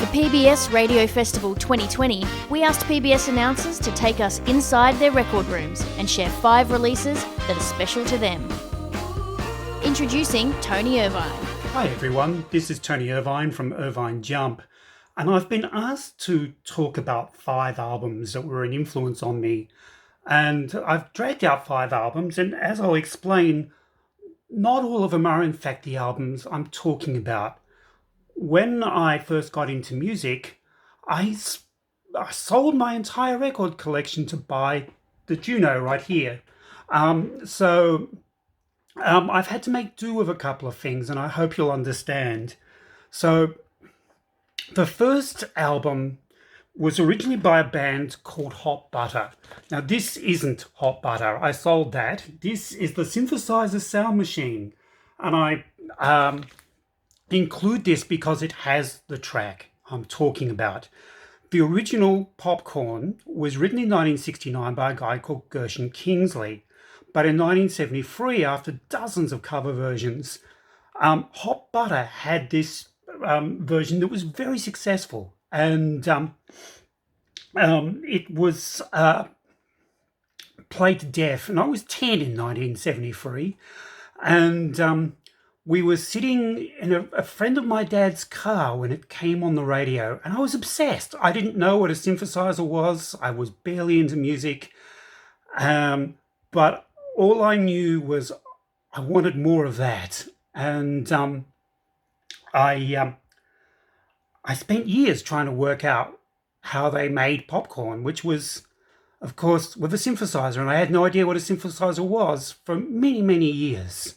For PBS Radio Festival 2020, we asked PBS announcers to take us inside their record rooms and share 5 releases that are special to them. Introducing Tony Irvine. Hi everyone, this is Tony Irvine from IrvineJUMP, and I've been asked to talk about 5 albums that were an influence on me. And I've dragged out 5 albums, and as I'll explain, not all of them are in fact the albums I'm talking about. When I first got into music, I sold my entire record collection to buy the Juno right here. So I've had to make do with a couple of things, and I hope you'll understand. So the first album was originally by a band called Hot Butter. Now this isn't Hot Butter, I sold that. This is the Synthesizer Sound Machine, and I include this because it has the track I'm talking about. The original Popcorn was written in 1969 by a guy called Gershon Kingsley, but in 1973, after dozens of cover versions, Hot Butter had this version that was very successful, and it was played to death. And I was 10 in 1973, and we were sitting in a friend of my dad's car when it came on the radio, and I was obsessed. I didn't know what a synthesizer was. I was barely into music, but all I knew was I wanted more of that. And I spent years trying to work out how they made popcorn, which was, of course, with a synthesizer, and I had no idea what a synthesizer was for many, many years.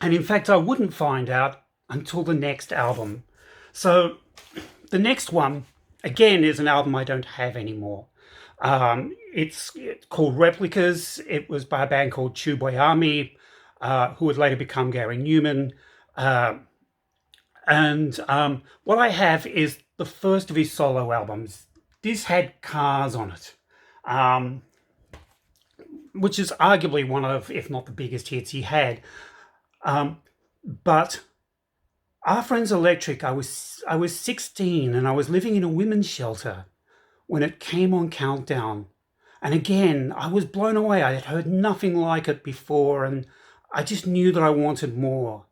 And in fact, I wouldn't find out until the next album. So the next one, again, is an album I don't have anymore. It's called Replicas. It was by a band called Tubeway Army, who would later become Gary Newman. And what I have is the first of his solo albums. This had Cars on it, which is arguably one of, if not the biggest hits he had. But Our Friends Electric, I was 16 and I was living in a women's shelter when it came on Countdown. And again, I was blown away. I had heard nothing like it before, and I just knew that I wanted more.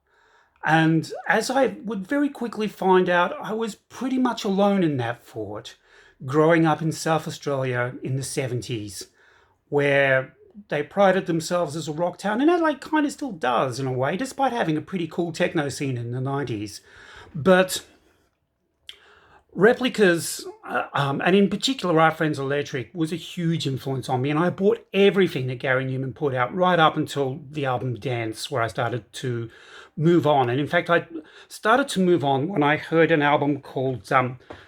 And as I would very quickly find out, I was pretty much alone in that fort, growing up in South Australia in the 70s, where they prided themselves as a rock town, and Adelaide kind of still does in a way, despite having a pretty cool techno scene in the 90s. But Replicas, and in particular Our Friends Electric, was a huge influence on me, and I bought everything that Gary Newman put out right up until the album Dance, where I started to move on. And in fact, I started to move on when I heard an album called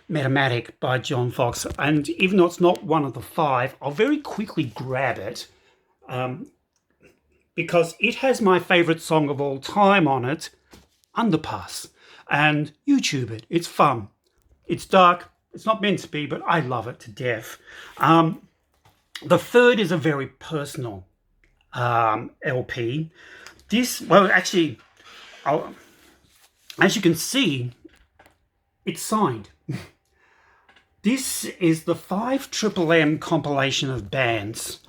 Metamatic by John Foxx, and even though it's not one of the 5, I'll very quickly grab it, because it has my favorite song of all time on it, Underpass, and YouTube it. It's fun. It's dark. It's not meant to be, but I love it to death. The third is a very personal LP. This, well, actually, as you can see, it's signed. This is the 5 Triple M compilation of bands.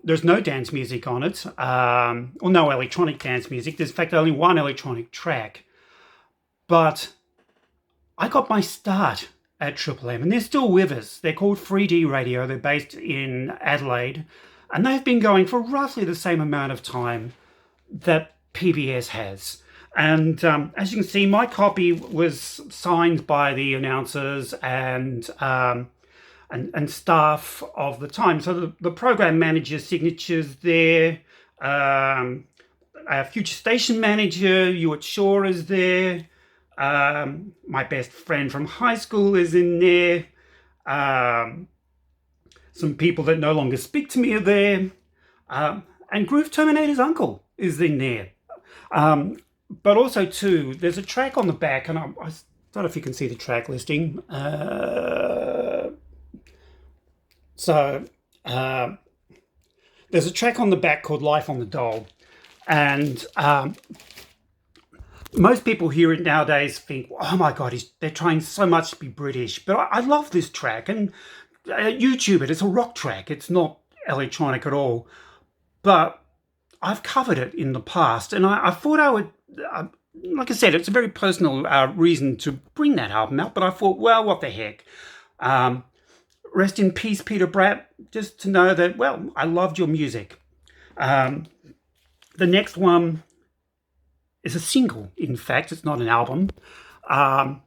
There's no dance music on it, or no electronic dance music. There's in fact only one electronic track. But I got my start at Triple M, and they're still with us. They're called 3D Radio. They're based in Adelaide, and they've been going for roughly the same amount of time that PBS has. And as you can see, my copy was signed by the announcers and staff of the time. So the program manager's signature's there. Our future station manager, Ewart Shaw, is there. My best friend from high school is in there. Some people that no longer speak to me are there. And Groove Terminator's uncle is in there. But also, too, there's a track on the back, and I don't know if you can see the track listing. There's a track on the back called Life on the Dole. And Most people hear it nowadays think, oh my God, they're trying so much to be British. But I love this track, and YouTube it. It's a rock track. It's not electronic at all. But I've covered it in the past, and I thought I would, like I said, it's a very personal reason to bring that album out, but I thought, well, what the heck. Rest in peace, Peter Bratt, just to know that, well, I loved your music. The next one is a single, in fact. It's not an album. And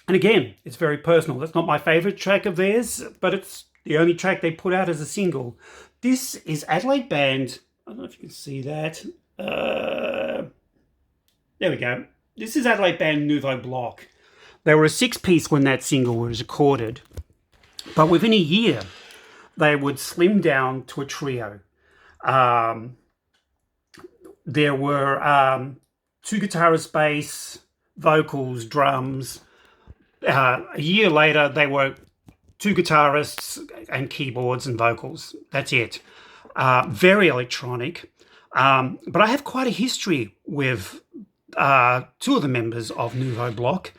again, it's very personal. That's not my favourite track of theirs, but it's the only track they put out as a single. This is Adelaide band. I don't know if you can see that. There we go. This is Adelaide band Nouveau Block. They were a 6-piece when that single was recorded. But within a year, they would slim down to a trio. There were 2 guitarists, bass, vocals, drums. A year later, they were 2 guitarists and keyboards and vocals. That's it. Very electronic. But I have quite a history with 2 of the members of Nouveau Block.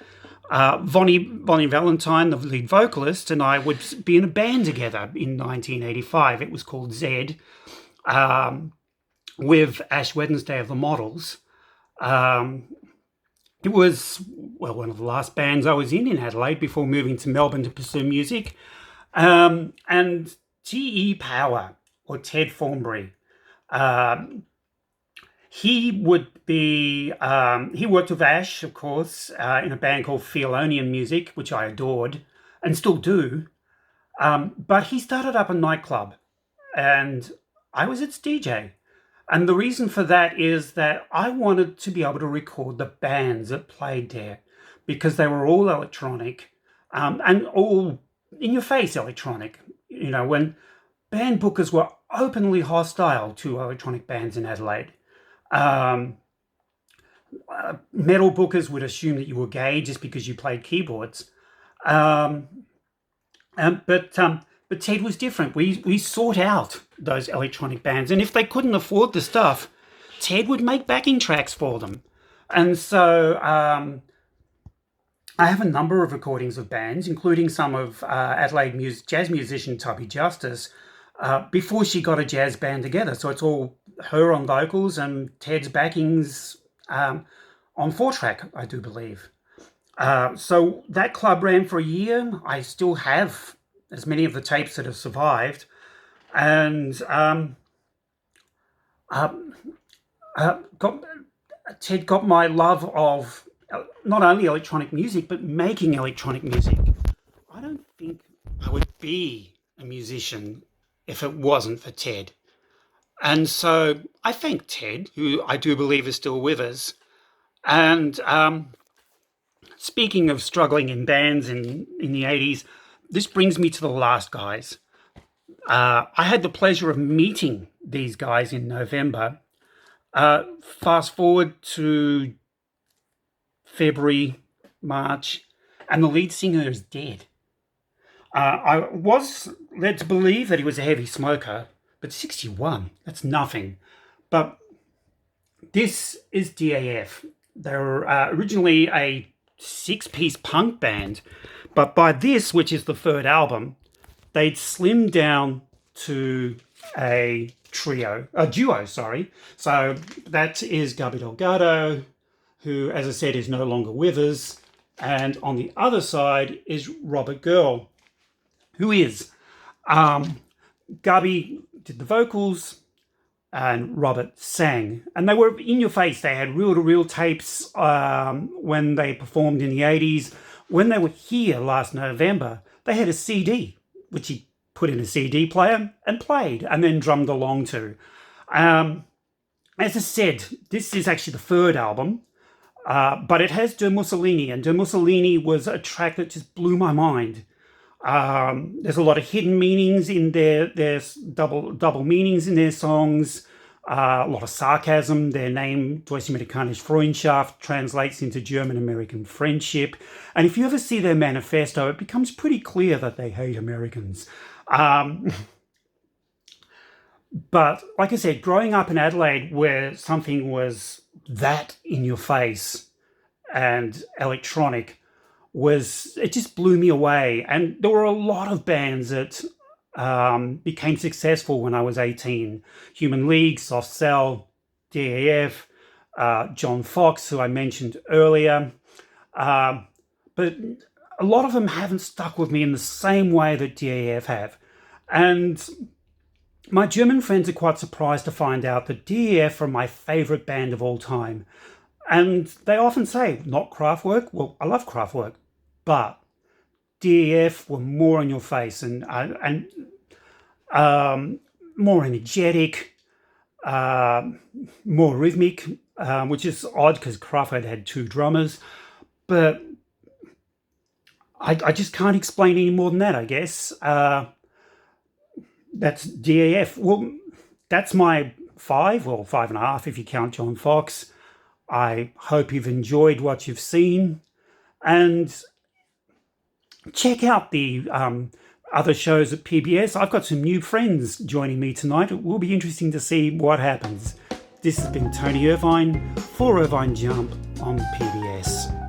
Bonnie Valentine, the lead vocalist, and I would be in a band together in 1985. It was called Zed, with Ash Wednesday of the Models. It was, well, one of the last bands I was in Adelaide before moving to Melbourne to pursue music. And T.E. Power, or Ted Thornbury, he worked with Ash, of course, in a band called Theolonian Music, which I adored and still do. But he started up a nightclub, and I was its DJ. And the reason for that is that I wanted to be able to record the bands that played there, because they were all electronic, and all in-your-face electronic. You know, when band bookers were openly hostile to electronic bands in Adelaide. Metal bookers would assume that you were gay just because you played keyboards. But Ted was different. We sought out those electronic bands, and if they couldn't afford the stuff, Ted would make backing tracks for them. And so I have a number of recordings of bands, including some of Adelaide jazz musician Tubby Justice, before she got a jazz band together. So it's all her on vocals and Ted's backings on 4-track, I do believe. So that club ran for a year. I still have as many of the tapes that have survived. And Ted got my love of not only electronic music, but making electronic music. I don't think I would be a musician if it wasn't for Ted. And so I thank Ted, who I do believe is still with us. And speaking of struggling in bands in the 80s, this brings me to the last guys. I had the pleasure of meeting these guys in November. Fast forward to February, March, and the lead singer is dead. I was led to believe that he was a heavy smoker, but 61, that's nothing. But this is DAF. They were originally a 6-piece punk band, but by this, which is the 3rd album, they'd slimmed down to a duo. So that is Gabby Delgado, who, as I said, is no longer with us. And on the other side is Robert Girl, who is. Gabby did the vocals and Robert sang. And they were in your face. They had reel-to-reel tapes when they performed in the 80s. When they were here last November, they had a CD, which he put in a CD player and played and then drummed along to. As I said, this is actually the 3rd album, but it has De Mussolini, and De Mussolini was a track that just blew my mind. There's a lot of hidden meanings in there. There's double meanings in their songs, a lot of sarcasm. Their name, Deutsch-Amerikanische Freundschaft, translates into German-American friendship. And if you ever see their manifesto, it becomes pretty clear that they hate Americans. But like I said, growing up in Adelaide where something was that in your face and electronic it just blew me away. And there were a lot of bands that became successful when I was 18. Human League, Soft Cell, DAF, John Fox, who I mentioned earlier. But a lot of them haven't stuck with me in the same way that DAF have. And my German friends are quite surprised to find out that DAF are my favourite band of all time. And they often say, not Kraftwerk. Well, I love Kraftwerk, but DAF were more in your face and more energetic, more rhythmic, which is odd because Kraftwerk had two drummers. But I just can't explain any more than that, I guess. That's DAF. Well, that's my 5, or 5.5 if you count John Fox. I hope you've enjoyed what you've seen. And check out the other shows at PBS. I've got some new friends joining me tonight. It will be interesting to see what happens. This has been Tony Irvine for Irvine Jump on PBS.